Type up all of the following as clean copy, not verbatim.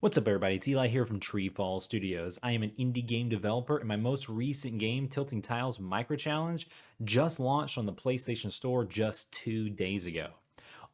What's up, everybody? It's Eli here from TreeFall Studios. I am an indie game developer, and my most recent game, Tilting Tiles Micro Challenge, just launched on the PlayStation Store just 2 days ago.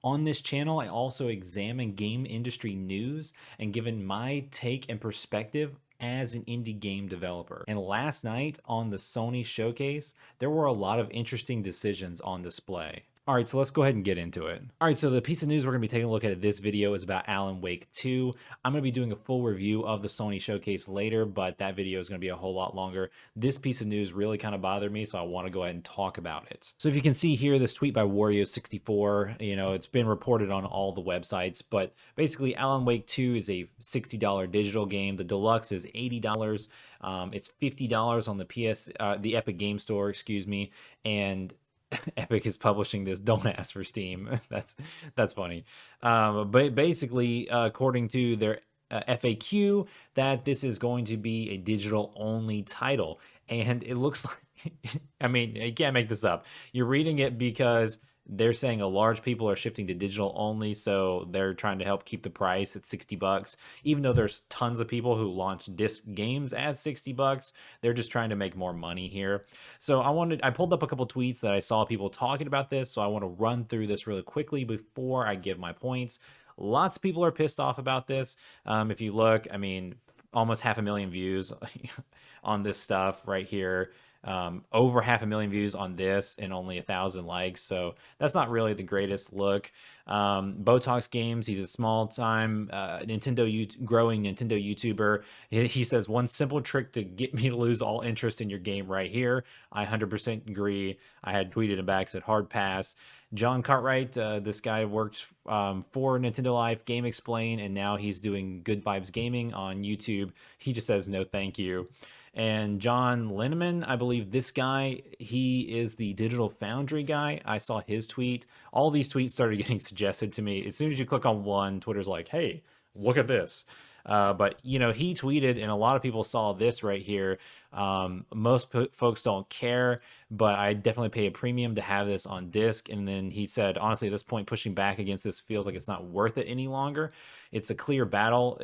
On this channel, I also examine game industry news and given my take and perspective as an indie game developer. And last night on the Sony showcase, there were a lot of interesting decisions on display. All right, so let's go ahead and get into it. All right, so the piece of news we're gonna be taking a look at in this video is about Alan Wake 2. I'm gonna be doing a full review of the Sony showcase later, but that video is gonna be a whole lot longer. This piece of news really kind of bothered me, so I wanna go ahead and talk about it. So if you can see here, this tweet by Wario64, it's been reported on all the websites, but basically Alan Wake 2 is a $60 digital game. The deluxe is $80. It's $50 on the Epic Game Store, excuse me, and Epic is publishing this. Don't ask for Steam. That's funny. But basically, according to their FAQ, that this is going to be a digital only title, and it looks like I mean, you can't make this up. You're reading it because they're saying a large people are shifting to digital only, so they're trying to help keep the price at 60 bucks. Even though there's tons of people who launch disc games at 60 bucks, they're just trying to make more money here. So I pulled up a couple tweets that I saw people talking about this, so I want to run through this really quickly before I give my points. Lots of people are pissed off about this. If you look, I mean, almost 500,000 views on this stuff right here. Over 500,000 views on this and only 1,000 likes. So that's not really the greatest look. Botox Games, he's a small time growing Nintendo YouTuber. He says, one simple trick to get me to lose all interest in your game right here. I 100% agree. I had tweeted him back, said hard pass. John Cartwright, this guy works for Nintendo Life, Game Explain, and now he's doing Good Vibes Gaming on YouTube. He just says no thank you. And John Linneman, I believe this guy, he is the Digital Foundry guy. I saw his tweet. All these tweets started getting suggested to me. As soon as you click on one, Twitter's like, hey, look at this. But he tweeted, and a lot of people saw this right here. Most folks don't care, but I definitely pay a premium to have this on disc. And then he said, honestly, at this point, pushing back against this feels like it's not worth it any longer. It's a clear battle.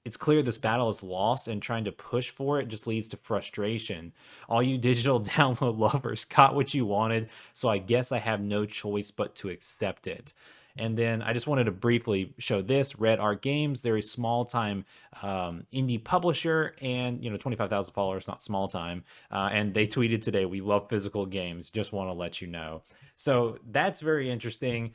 It's clear this battle is lost, and trying to push for it just leads to frustration. All you digital download lovers got what you wanted, so I guess I have no choice but to accept it. And then I just wanted to briefly show this. Red Art Games, they're a small time indie publisher, and 25,000 followers, not small time. And they tweeted today, "We love physical games. Just want to let you know." So that's very interesting.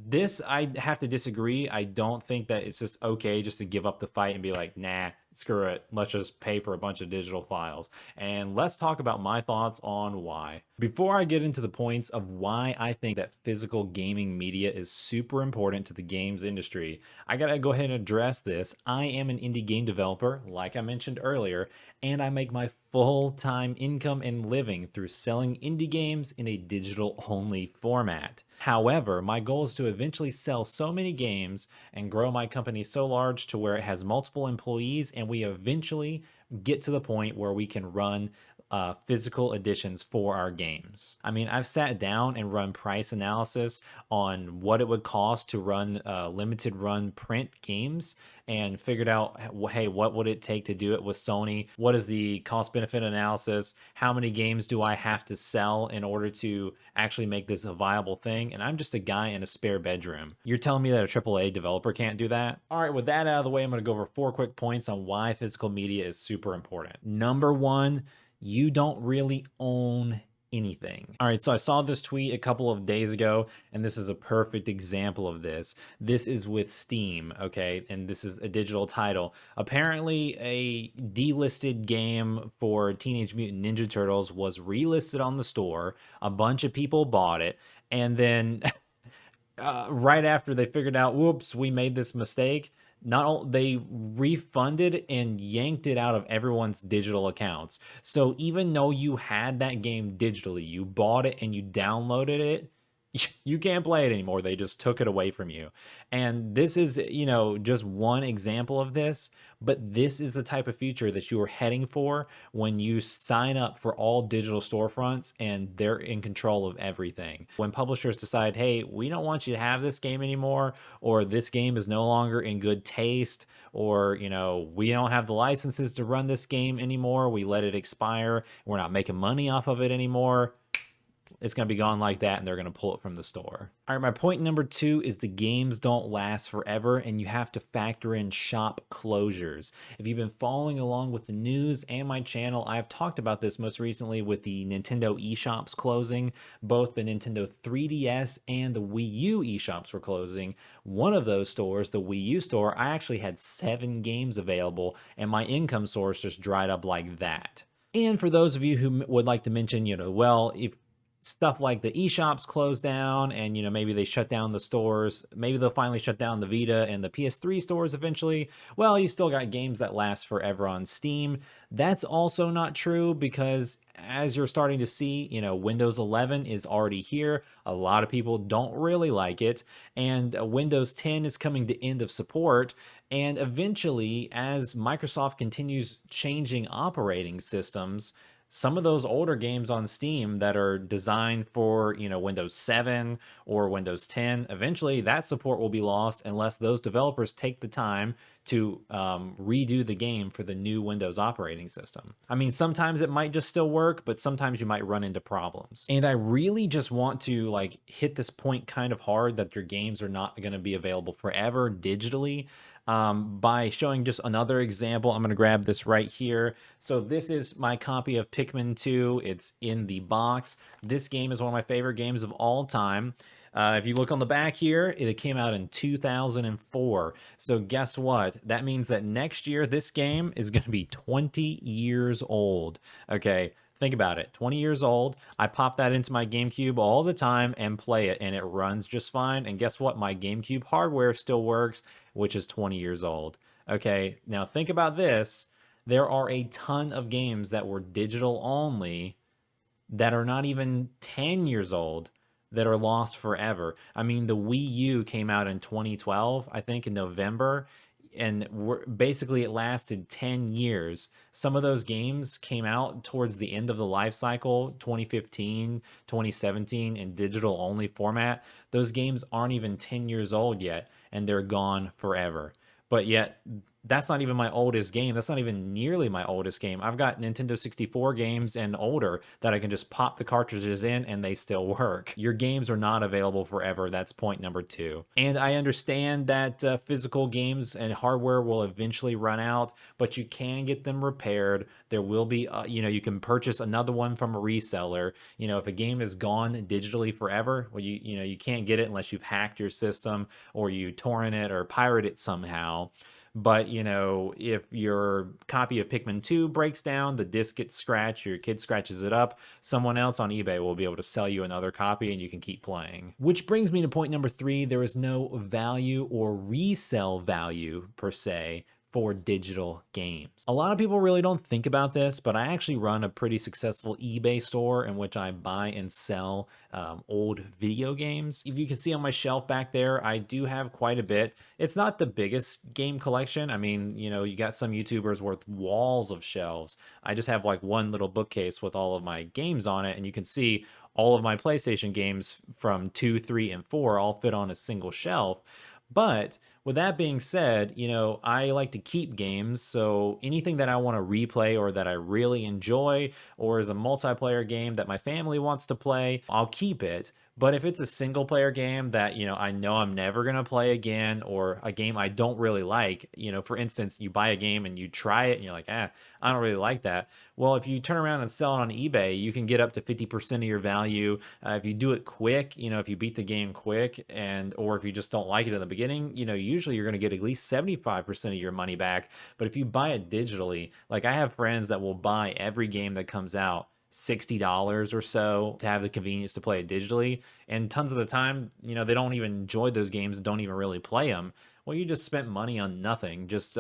This I have to disagree. I don't think that it's just okay just to give up the fight and be like, nah, screw it. Let's just pay for a bunch of digital files. And let's talk about my thoughts on why. Before I get into the points of why I think that physical gaming media is super important to the games industry, I gotta go ahead and address this. I am an indie game developer, like I mentioned earlier, and I make my full-time income and living through selling indie games in a digital-only format. However, my goal is to eventually sell so many games and grow my company so large to where it has multiple employees, and we eventually get to the point where we can run physical editions for our games. I mean, I've sat down and run price analysis on what it would cost to run limited run print games and figured out, hey, what would it take to do it with Sony? What is the cost benefit analysis? How many games do I have to sell in order to actually make this a viable thing? And I'm just a guy in a spare bedroom. You're telling me that a AAA developer can't do that? All right, with that out of the way, I'm going to go over 4 quick points on why physical media is super important. Number 1, you don't really own anything. All right, so I saw this tweet a couple of days ago, and this is a perfect example of this. This is with Steam, okay? And this is a digital title. Apparently, a delisted game for Teenage Mutant Ninja Turtles was relisted on the store. A bunch of people bought it, and then right after they figured out, whoops, we made this mistake, not only they refunded and yanked it out of everyone's digital accounts. So even though you had that game digitally, you bought it and you downloaded it, you can't play it anymore. They just took it away from you. And this is, just one example of this, but this is the type of future that you are heading for when you sign up for all digital storefronts and they're in control of everything. When publishers decide, hey, we don't want you to have this game anymore, or this game is no longer in good taste, or, we don't have the licenses to run this game anymore, we let it expire, we're not making money off of it anymore, it's going to be gone like that, and they're going to pull it from the store. All right, my point number 2 is the games don't last forever, and you have to factor in shop closures. If you've been following along with the news and my channel, I've talked about this most recently with the Nintendo eShops closing. Both the Nintendo 3DS and the Wii U eShops were closing. One of those stores, the Wii U store, I actually had 7 games available, and my income source just dried up like that. And for those of you who would like to mention, well, if stuff like the eShops close down and maybe they shut down the stores, maybe they'll finally shut down the Vita and the PS3 stores eventually, well, you still got games that last forever on Steam. That's also not true, because as you're starting to see, Windows 11 is already here. A lot of people don't really like it, and Windows 10 is coming to end of support. And eventually, as Microsoft continues changing operating systems, some of those older games on Steam that are designed for, Windows 7 or Windows 10, eventually that support will be lost unless those developers take the time to redo the game for the new Windows operating system. I mean, sometimes it might just still work, but sometimes you might run into problems. And I really just want to hit this point kind of hard, that your games are not going to be available forever digitally, by showing just another example. I'm going to grab this right here. So this is my copy of Pikmin 2. It's in the box. This game is one of my favorite games of all time. If you look on the back here, it came out in 2004. So guess what? That means that next year, this game is going to be 20 years old. Okay, think about it. 20 years old. I pop that into my GameCube all the time and play it, and it runs just fine. And guess what? My GameCube hardware still works, which is 20 years old. Okay, now think about this. There are a ton of games that were digital only that are not even 10 years old, that are lost forever. I mean, the Wii U came out in 2012, I think, in November, and basically it lasted 10 years. Some of those games came out towards the end of the life cycle, 2015, 2017, in digital only format. Those games aren't even 10 years old yet, and they're gone forever. But yet, that's not even my oldest game. That's not even nearly my oldest game. I've got Nintendo 64 games and older that I can just pop the cartridges in and they still work. Your games are not available forever. That's point number 2. And I understand that physical games and hardware will eventually run out, but you can get them repaired. There will be, you can purchase another one from a reseller. If a game is gone digitally forever, well, you can't get it unless you've hacked your system or you torrent it or pirate it somehow. But, if your copy of Pikmin 2 breaks down, the disc gets scratched, your kid scratches it up, someone else on eBay will be able to sell you another copy and you can keep playing. Which brings me to point number 3. There is no value or resale value per se for digital games. A lot of people really don't think about this, but I actually run a pretty successful eBay store in which I buy and sell old video games. If you can see on my shelf back there, I do have quite a bit. It's not the biggest game collection. I mean, you got some YouTubers with walls of shelves. I just have one little bookcase with all of my games on it, and you can see all of my PlayStation games from 2, 3, and 4 all fit on a single shelf. But with that being said, I like to keep games. So anything that I want to replay or that I really enjoy, or is a multiplayer game that my family wants to play, I'll keep it. But if it's a single player game that, I know I'm never going to play again, or a game I don't really like, for instance, you buy a game and you try it and you're like, I don't really like that. Well, if you turn around and sell it on eBay, you can get up to 50% of your value. If you do it quick, if you beat the game quick, or if you just don't like it in the beginning, usually you're going to get at least 75% of your money back. But if you buy it digitally, I have friends that will buy every game that comes out $60 or so to have the convenience to play it digitally. And tons of the time, they don't even enjoy those games and don't even really play them. Well, you just spent money on nothing, just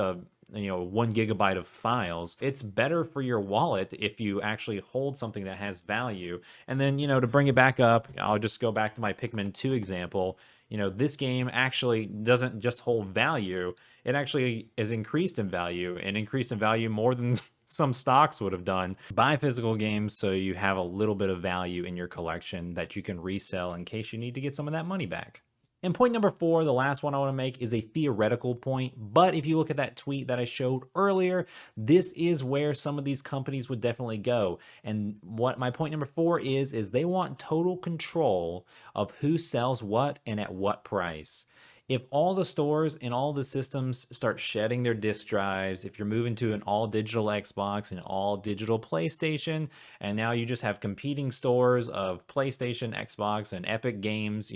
1 gigabyte of files. It's better for your wallet if you actually hold something that has value. And then, to bring it back up, I'll just go back to my Pikmin 2 example. This game actually doesn't just hold value, it actually is increased in value, and increased in value more than some stocks would have done. Buy physical games so you have a little bit of value in your collection that you can resell in case you need to get some of that money back. And point number 4, the last one I want to make, is a theoretical point. But if you look at that tweet that I showed earlier, this is where some of these companies would definitely go. And what my point number 4 is they want total control of who sells what and at what price. If all the stores and all the systems start shedding their disk drives, if you're moving to an all digital Xbox and all digital PlayStation, and now you just have competing stores of PlayStation, Xbox, and Epic Games,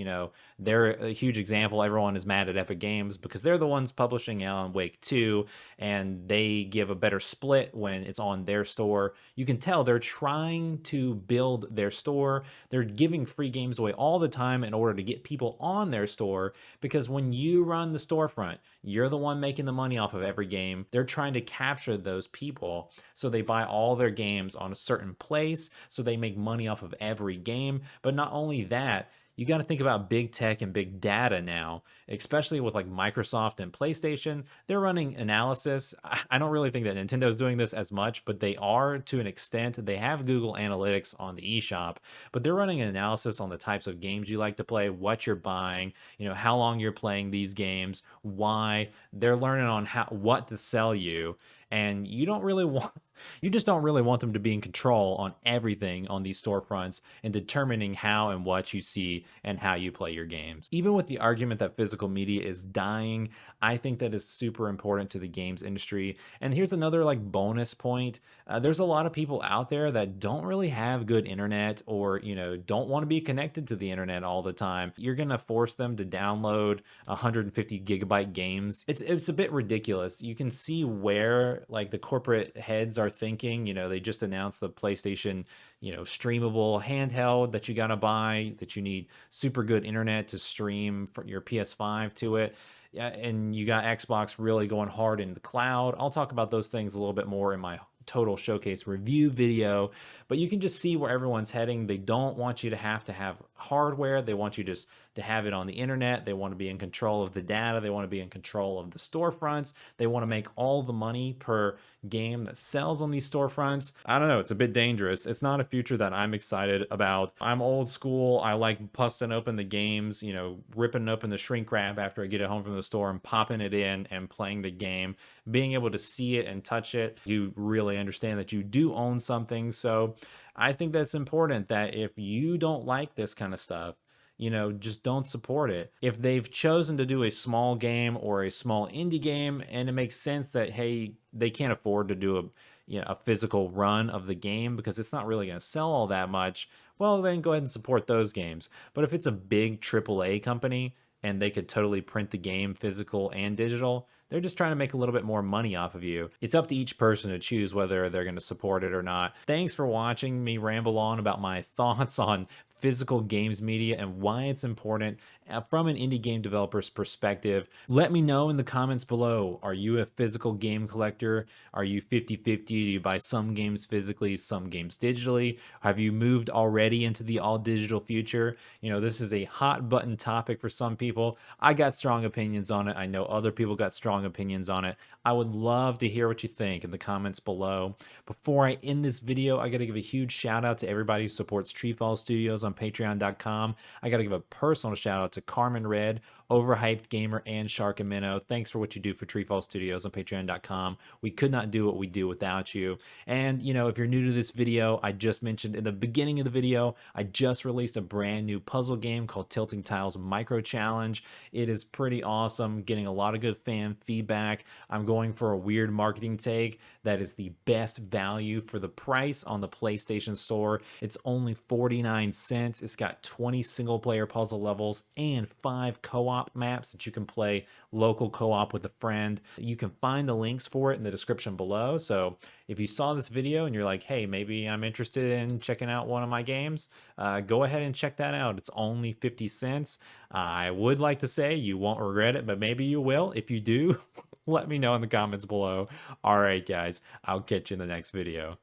they're a huge example. Everyone is mad at Epic Games because they're the ones publishing Alan Wake 2, and they give a better split when it's on their store. You can tell they're trying to build their store. They're giving free games away all the time in order to get people on their store, because when you run the storefront, you're the one making the money off of every game. They're trying to capture those people, so they buy all their games on a certain place, so they make money off of every game. But not only that, you got to think about big tech and big data now, especially with like Microsoft and PlayStation. They're running analysis. I don't really think that Nintendo's doing this as much, but they are to an extent. They have Google Analytics on the eShop, but they're running an analysis on the types of games you like to play, what you're buying, how long you're playing these games, why. They're learning on what to sell you. And you just don't really want them to be in control on everything on these storefronts and determining how and what you see and how you play your games. Even with the argument that physical media is dying, I think that is super important to the games industry. And here's another like bonus point. There's a lot of people out there that don't really have good internet, or don't want to be connected to the internet all the time. You're gonna force them to download 150 gigabyte games. It's a bit ridiculous. You can see where like the corporate heads are thinking. They just announced the PlayStation streamable handheld that you got to buy, that you need super good internet to stream for your PS5 to it. Yeah, and you got Xbox really going hard in the cloud. I'll talk about those things a little bit more in my total showcase review video, but you can just see where everyone's heading. They don't want you to have hardware. They want you just to have it on the internet. They want to be in control of the data. They want to be in control of the storefronts. They want to make all the money per game that sells on these storefronts. I don't know. It's a bit dangerous. It's not a future that I'm excited about. I'm old school. I like busting open the games, ripping open the shrink wrap after I get it home from the store and popping it in and playing the game, being able to see it and touch it. You really understand that you do own something. So I think that's important, that if you don't like this kind of stuff, just don't support it. If they've chosen to do a small game or a small indie game, and it makes sense that, hey, they can't afford to do a physical run of the game because it's not really going to sell all that much, well, then go ahead and support those games. But if it's a big AAA company and they could totally print the game physical and digital, they're just trying to make a little bit more money off of you. It's up to each person to choose whether they're going to support it or not. Thanks for watching me ramble on about my thoughts on physical games media and why it's important from an indie game developer's perspective. Let me know in the comments below. Are you a physical game collector? Are you 50-50? Do you buy some games physically, some games digitally? Have you moved already into the all digital future? This is a hot button topic for some people. I got strong opinions on it. I know other people got strong opinions on it. I would love to hear what you think in the comments below. Before I end this video, I got to give a huge shout out to everybody who supports TreeFall Studios on patreon.com. I got to give a personal shout out to Carmen Red, Overhyped Gamer, and Shark and Minnow. Thanks for what you do for TreeFall Studios on patreon.com. We could not do what we do without you. And if you're new to this video, I just mentioned in the beginning of the video, I just released a brand new puzzle game called Tilting Tiles Micro Challenge. It is pretty awesome, getting a lot of good fan feedback. I'm going for a weird marketing take that is the best value for the price on the PlayStation Store. It's only 49 cents. It's got 20 single player puzzle levels and 5 co-op maps that you can play local co-op with a friend. You can find the links for it in the description below. So if you saw this video and you're like, hey, maybe I'm interested in checking out one of my games, go ahead and check that out. It's only 50 cents. I would like to say you won't regret it, but maybe you will. If you do, Let me know in the comments below. All right, guys, I'll catch you in the next video.